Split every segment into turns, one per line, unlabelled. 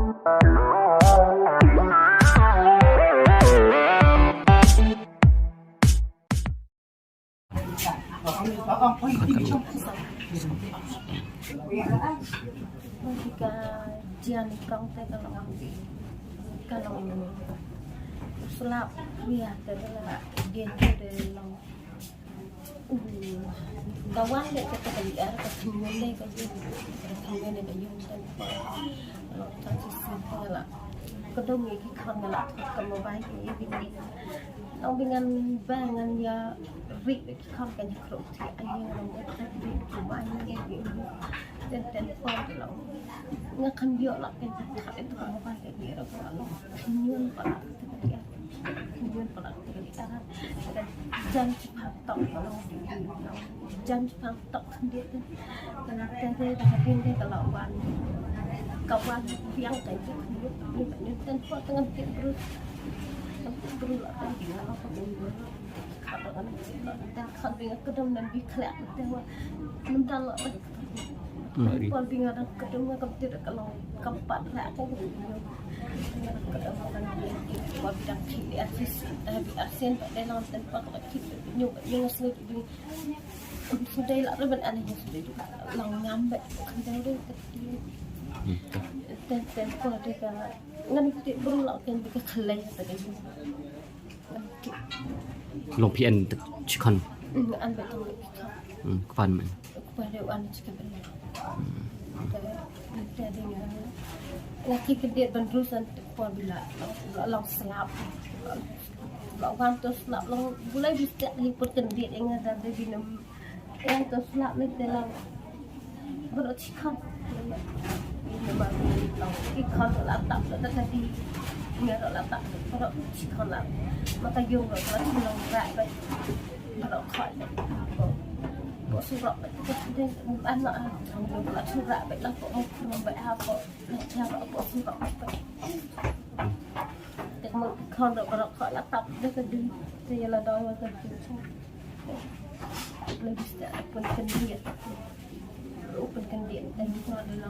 Jika jangan prongte kalau selap dia adalah dia dari long kawan dia kata kerja ketemuan dia kerja ketemuan dia kerja dan kalau transisi lah kedua ini kan lah kamu baik ini begini ông bên anh ba anh ya vị không cần khẩu thì anh em làm cái vị của anh em vậy dan telepon kalau nggak kan dia lah kan tak itu kalau apa kayak dia kalau nyun kalau nyun kalau kita dan jam cepat tok kalau jam cepat tok dia tu kalau dia tapi dia kalau kawan yang kayak gitu ni banyak telepon tengah terus perlu akan dia apa pun katakan kita kan bingung kedem dan biklek dewa mental Pon bingung dan kedem kan tidak kalau keempat lah aku bingung kedem kan dia buat bidang kiri artis tapi arsen pada dalam tempat kita nyung asli bingung sudah lah reban aneh sudah juga lang ngambek kan dia dan kalau dia ngan kita perlu akan kita kelai tadi
lồng phi ăn chicken
ăn bê tông
phần mình
pada ăn chicken beli jadi laki kedua berurusan pun bila long selap long tu selap long boleh bisa liput kedua yang ada di dalam yang tu selap ni dalam berat chicken memang long chicken selap tak ada tadi nggak lah tak kalau chicken lah maka dùng rồi nó chỉ lòng rải vậy mà nó khỏi bộ su rọ vậy cái ăn nọ thằng dùng là su rạ vậy là bộ không vậy ha bộ theo bộ su rọ vậyแต่มันคนเราขอละตับได้ก็ดีแต่ยังละดอยว่าจะกินใช่เลยจะเป็นกันเดียดรู้เป็นกันเดียดแต่ไม่พอเลยเรา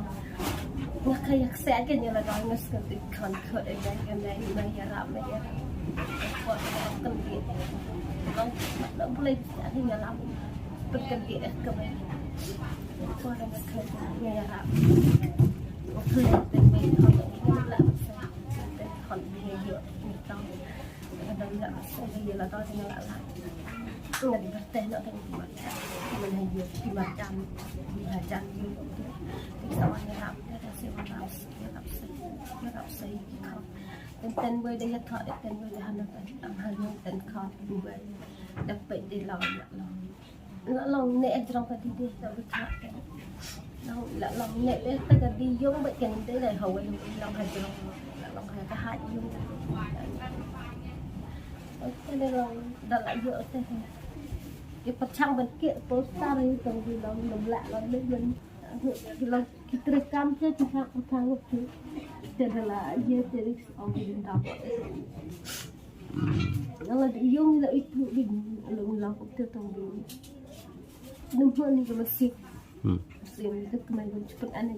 ว่าใครอยากแซะกันยังละดอยเงสกันติดคนเกิดอะไรกันได้ไม่ยาระไม่ยาระพอเรากันเดียดเราเลยจะให้ยาระเป็นกันเดียดก็ไม่พอเราเคยไม่ยาระก็คือเป็นไม่พออย่างนี้ก็ละคนมีเยอะมีต้องada nggak ada ya lah tahu tinggal lah nggak diberteh nggak kan dibaca mana dia dibaca gitu di sawahnya rap ada siapa rap say kau ten boy dia thọ ten boy dia hana am hanya ten kau boy dapat di long nè trong cái đi đâu bị thọ long nè để ta cái đi giống bệnh cái đấy là hầu long hay long hay cái hại dung cái này là đặt lại dựa thế cái phần trang bên kia poster này còn gì nó lạ nó lên lên thì là cái tre cam thế thì thang một chút thế là giờ thì ông đi đến đó nó là dùng là ít thụ bình lượng lòng cũng tiêu thòng bình nông hơn thì cái mà xịt xịt tức cái này cũng chụp ảnh này